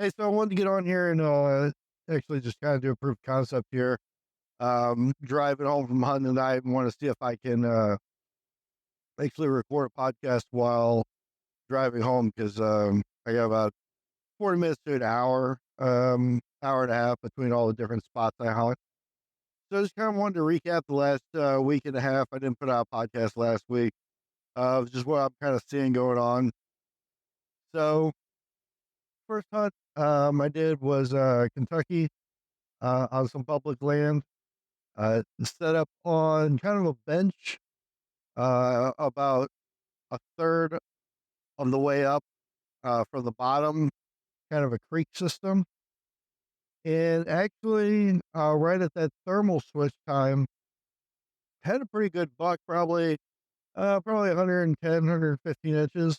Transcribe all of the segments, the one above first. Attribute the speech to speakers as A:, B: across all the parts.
A: Hey, so I wanted to get on here and actually just kind of do a proof of concept here. Driving home from hunting tonight and want to see if I can actually record a podcast while driving home because I got about 40 minutes to an hour, hour and a half between all the different spots I hunt. So I just kind of wanted to recap the last week and a half. I didn't put out a podcast last week. Just what I'm kind of seeing going on. So first hunt I did was Kentucky on some public land. Set up on kind of a bench, about a third of the way up from the bottom, kind of a creek system. And actually, right at that thermal switch time, had a pretty good buck, probably 110, 115 inches.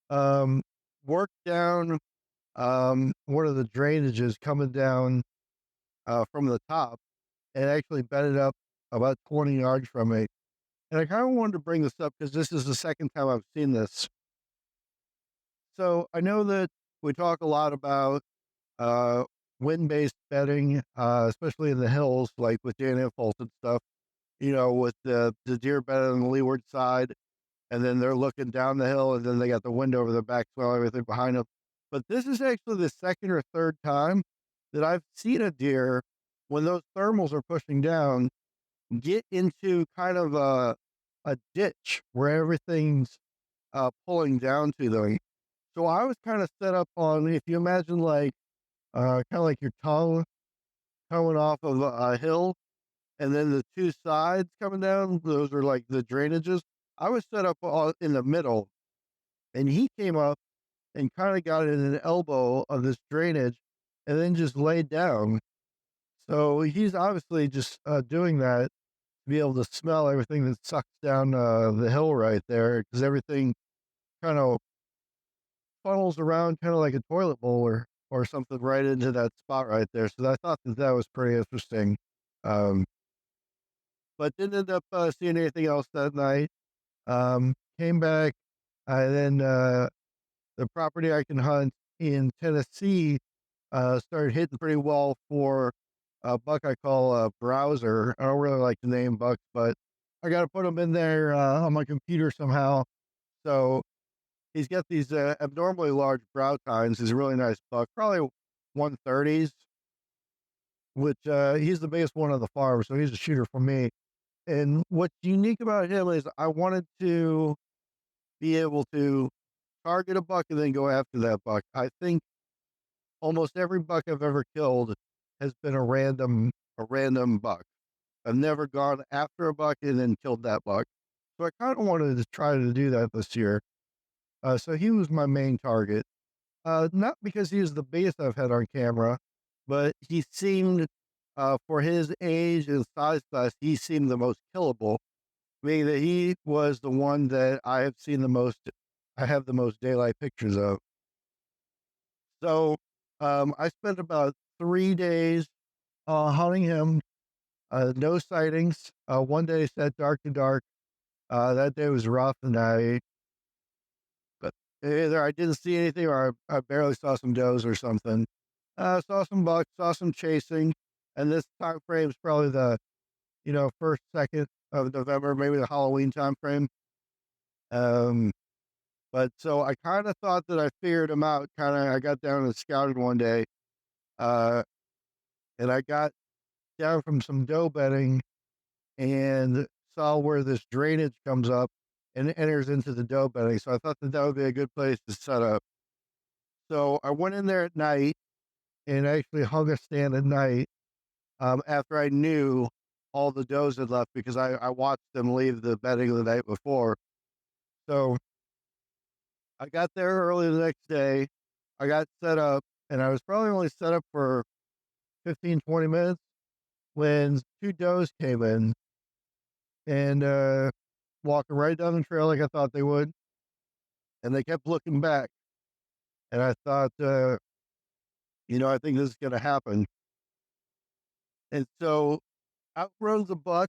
A: Um, Worked down one of the drainages coming down from the top and actually bedded up about 20 yards from me. And I kind of wanted to bring this up because this is the second time I've seen this. So I know that we talk a lot about uh, wind-based bedding, especially in the hills, like with Dan Impulse and stuff. You know, with the deer bedded on the leeward side, and then they're looking down the hill, and then they got the wind over their back, swell everything behind them. But this is actually the second or third time that I've seen a deer when those thermals are pushing down get into kind of a ditch where everything's pulling down to them. So I was kind of set up on, if you imagine like kind of like your tongue coming off of a hill, and then the two sides coming down, those are like the drainages. I was set up in the middle, and he came up and kind of got in an elbow of this drainage, and then just laid down. So he's obviously just doing that to be able to smell everything that sucks down the hill right there, because everything kind of funnels around kind of like a toilet bowl or something right into that spot right there. So I thought that that was pretty interesting. Um, but didn't end up seeing anything else that night. Came back, and then the property I can hunt in Tennessee started hitting pretty well for a buck I call a browser. I don't really like the name bucks, but I got to put them in there on my computer somehow. So he's got these abnormally large brow tines. He's a really nice buck, probably 130s, which he's the biggest one on the farm. So he's a shooter for me. And what's unique about him is I wanted to be able to target a buck and then go after that buck. I think almost every buck I've ever killed has been a random buck. I've never gone after a buck and then killed that buck. So I kind of wanted to try to do that this year. So he was my main target. Not because he was the biggest I've had on camera, but he seemed, for his age and size class, he seemed the most killable. Meaning that he was the one that I have seen the most. I have the most daylight pictures of. So I spent about 3 days hunting him. No sightings. One day set dark to dark. That day was rough, and but either I didn't see anything or I barely saw some does or something. Saw some bucks, saw some chasing, and this time frame is probably the first, second of November, maybe the Halloween time frame. Um, but so I kind of thought that I figured him out. I got down and scouted one day, uh, and I got down from some doe bedding and saw where this drainage comes up and enters into the doe bedding. So I thought that that would be a good place to set up. So I went in there at night and actually hung a stand at night, after I knew all the does had left because I watched them leave the bedding the night before. So I got there early the next day. I got set up, and I was probably only set up for 15, 20 minutes when two does came in and walking right down the trail like I thought they would. And they kept looking back. And I thought, I think this is going to happen. And so out runs a buck,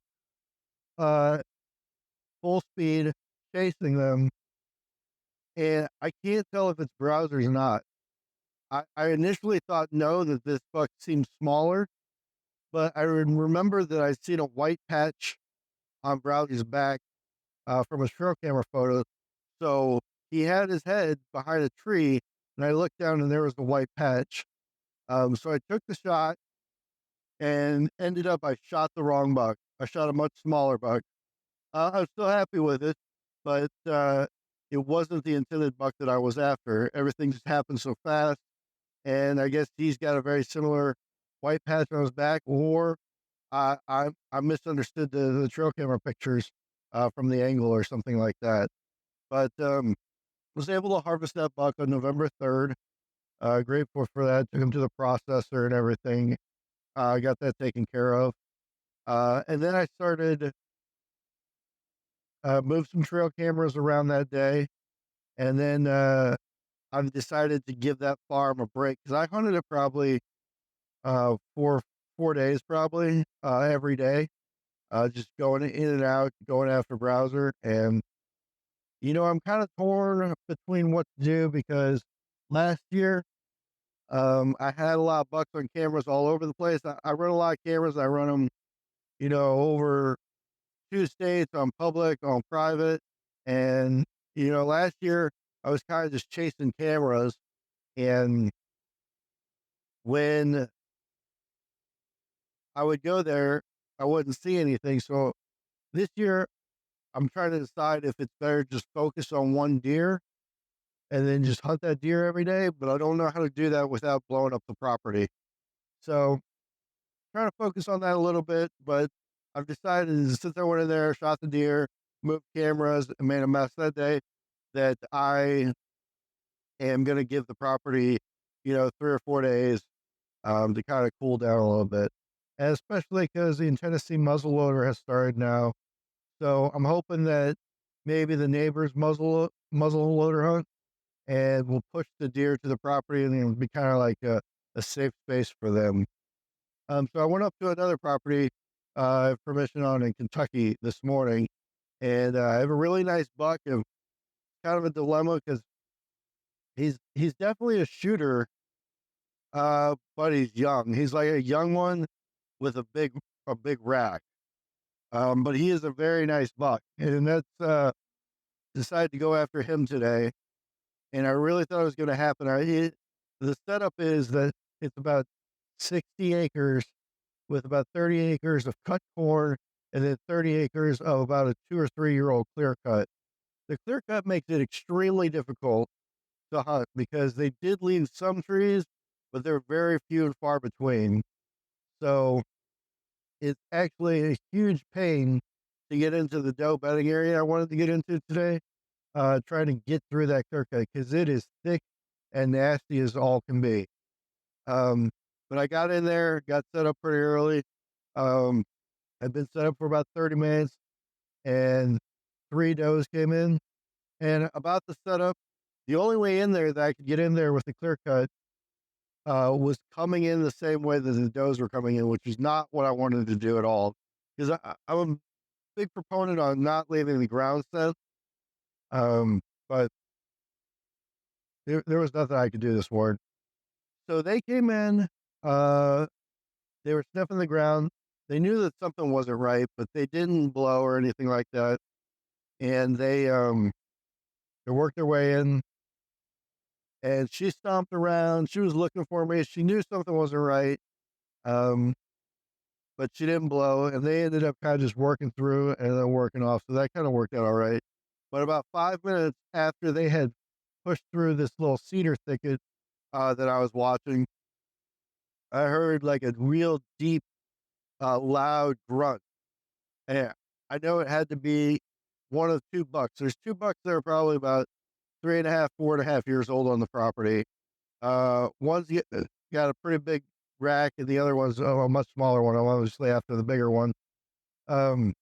A: uh, full speed, chasing them. And I can't tell if it's browsers or not. I initially thought no, that this buck seemed smaller, but I remember that I'd seen a white patch on Brownie's back from a trail camera photo. So he had his head behind a tree, and I looked down and there was the white patch. So I took the shot and ended up I shot the wrong buck. I shot a much smaller buck. I was still happy with it, but it wasn't the intended buck that I was after. Everything just happened so fast, and I guess he's got a very similar white patch on his back, or I misunderstood the trail camera pictures from the angle or something like that. But was able to harvest that buck on November 3rd. Grateful for that. Took him to the processor and everything. Got that taken care of. And then I started move some trail cameras around that day, and then I've decided to give that farm a break because I hunted it probably for 4 days, probably every day, just going in and out, going after browser, and I'm kind of torn between what to do because last year I had a lot of bucks on cameras all over the place. I run a lot of cameras. I run them, over 2 states, on public, on private. And, last year I was kind of just chasing cameras. And when I would go there, I wouldn't see anything. So this year I'm trying to decide if it's better just focus on one deer and then just hunt that deer every day. But I don't know how to do that without blowing up the property. So trying to focus on that a little bit, but I've decided since I went in there, shot the deer, moved cameras, and made a mess that day, that I am going to give the property, 3 or 4 days to kind of cool down a little bit. And especially because the Tennessee muzzleloader has started now. So I'm hoping that maybe the neighbors muzzleloader hunt and we'll push the deer to the property and it'll be kind of like a safe space for them. So I went up to another property I have permission on in Kentucky this morning, and I have a really nice buck. And kind of a dilemma because he's definitely a shooter, but he's young. He's like a young one with a big rack. But he is a very nice buck, and that's decided to go after him today. And I really thought it was going to happen. The setup is that it's about 60 acres with about 30 acres of cut corn and then 30 acres of about a 2 or 3 year old clear cut. The clear cut makes it extremely difficult to hunt because they did leave some trees, but they're very few and far between. So it's actually a huge pain to get into the doe bedding area I wanted to get into today, trying to get through that clear cut because it is thick and nasty as all can be. But I got in there, got set up pretty early. Um, I'd been set up for about 30 minutes and 3 does came in. And about the setup, the only way in there that I could get in there with the clear cut was coming in the same way that the does were coming in, which is not what I wanted to do at all. Because I'm a big proponent on not leaving the ground set. But there was nothing I could do this morning. So they came in, uh, they were sniffing the ground. They knew that something wasn't right, but they didn't blow or anything like that. And they worked their way in, and she stomped around. She was looking for me. She knew something wasn't right, um, but she didn't blow. And they ended up kind of just working through and then working off. So that kind of worked out all right. But about 5 minutes after they had pushed through this little cedar thicket that I was watching, I heard like a real deep, loud grunt. And I know it had to be one of 2 bucks. There's 2 bucks that are probably about 3.5, 4.5 years old on the property. One's got a pretty big rack, and the other one's a much smaller one. I'm obviously after the bigger one. Um,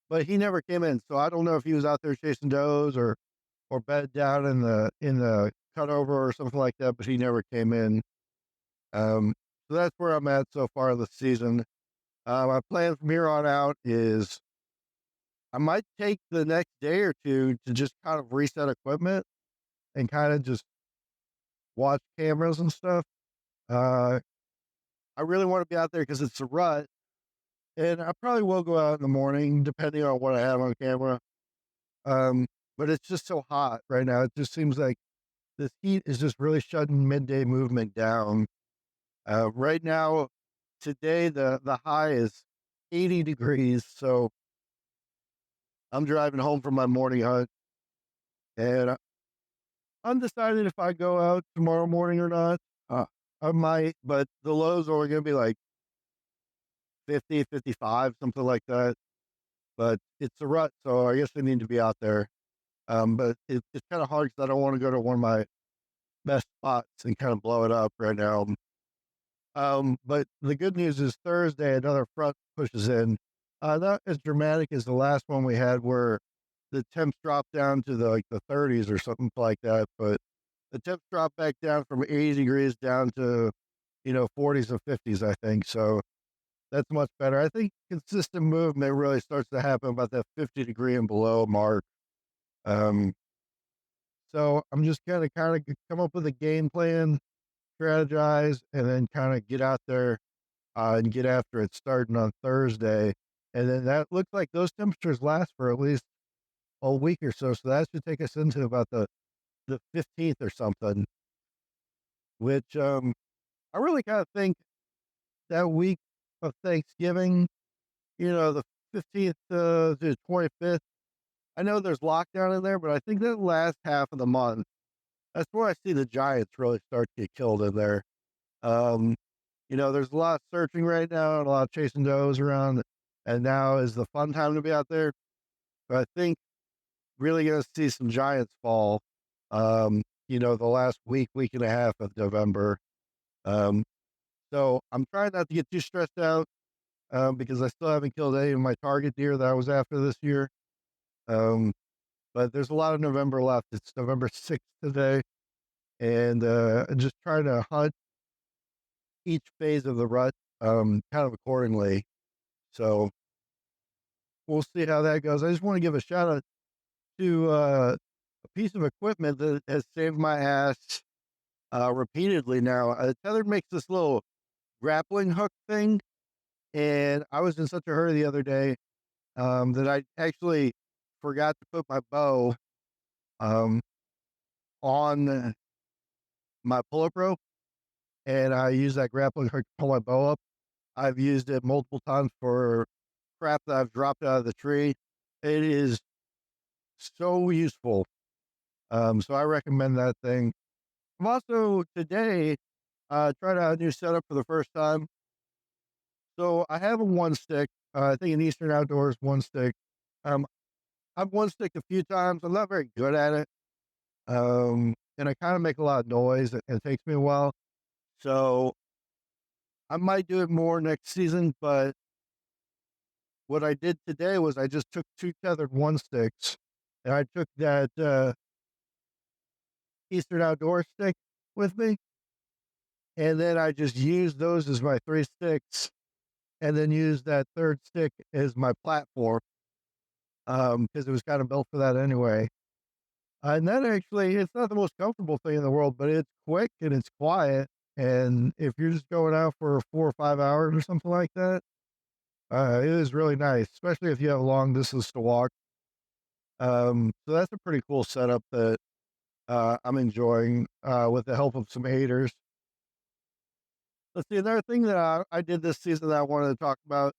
A: but he never came in, so I don't know if he was out there chasing does or bedded down in the cutover or something like that. But he never came in. So that's where I'm at so far this season. My plan from here on out is I might take the next day or two to just kind of reset equipment and kind of just watch cameras and stuff. Uh, I really want to be out there because it's a rut, and I probably will go out in the morning depending on what I have on camera. Um, but it's just so hot right now. It just seems like this heat is just really shutting midday movement down. Right now, today the high is 80 degrees, so I'm driving home from my morning hunt, and undecided if I go out tomorrow morning or not. I might, but the low's only going to be like 50, 55, something like that. But it's a rut, so I guess I need to be out there. But it's kind of hard because I don't want to go to one of my best spots and kind of blow it up right now. But the good news is Thursday, another front pushes in. Not as dramatic as the last one we had, where the temps dropped down to the 30s or something like that. But the temps dropped back down from 80 degrees down to 40s and 50s, I think. So that's much better. I think consistent movement really starts to happen about that 50-degree and below mark. Um, so I'm just gonna kind of come up with a game plan, strategize, and then kind of get out there and get after it starting on Thursday. And then that looks like those temperatures last for at least a week or so. So that should take us into about the 15th or something, which I really kind of think that week of Thanksgiving, the 15th to the 25th. I know there's lockdown in there, but I think that last half of the month, that's where I see the Giants really start to get killed in there. Um, there's a lot of searching right now and a lot of chasing does around, and now is the fun time to be out there. But I think really going to see some Giants fall. The last week and a half of November. Um, so I'm trying not to get too stressed out because I still haven't killed any of my target deer that I was after this year. Um, but there's a lot of November left. It's November 6th today, and just trying to hunt each phase of the rut kind of accordingly. So we'll see how that goes. I just want to give a shout out to a piece of equipment that has saved my ass repeatedly now. Tether makes this little grappling hook thing, and I was in such a hurry the other day that I actually forgot to put my bow um, on my pull-up rope, and I use that grappling hook to pull my bow up. I've used it multiple times for crap that I've dropped out of the tree. It is so useful. So I recommend that thing. I'm also today tried out a new setup for the first time. So I have a one stick. I think in Eastern Outdoors, one stick. Um, I've one stick a few times. I'm not very good at it. And I kind of make a lot of noise. It takes me a while. So I might do it more next season. But what I did today was I just took two tethered one sticks, and I took that Eastern Outdoor stick with me, and then I just used those as my three sticks, and then used that third stick as my platform because it was kind of built for that anyway. And then actually, it's not the most comfortable thing in the world, but it's quick and it's quiet. And if you're just going out for 4 or 5 hours or something like that, it is really nice, especially if you have a long distance to walk. So that's a pretty cool setup that I'm enjoying with the help of some haters. Let's see, another thing that I did this season that I wanted to talk about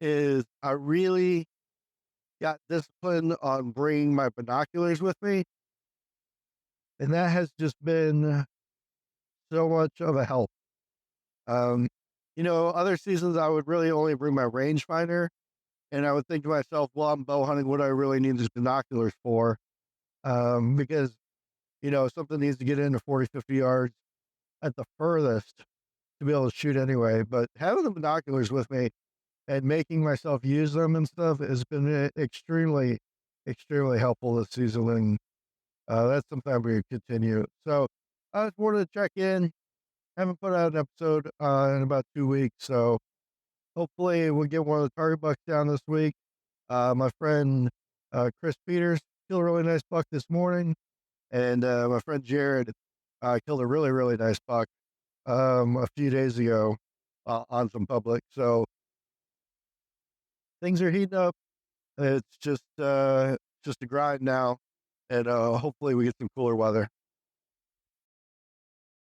A: is I really got disciplined on bringing my binoculars with me. And that has just been so much of a help. Um, other seasons I would really only bring my rangefinder, and I would think to myself, well, I'm bow hunting. What do I really need these binoculars for? Because, something needs to get into 40, 50 yards at the furthest to be able to shoot anyway. But having the binoculars with me and making myself use them and stuff has been extremely, extremely helpful this season. And that's something I'm going to continue. So I just wanted to check in. Haven't put out an episode in about 2 weeks. So hopefully we'll get one of the target bucks down this week. My friend Chris Peters killed a really nice buck this morning. And my friend Jared I killed a really, really nice buck a few days ago on some public. So things are heating up. It's just a grind now, and hopefully we get some cooler weather.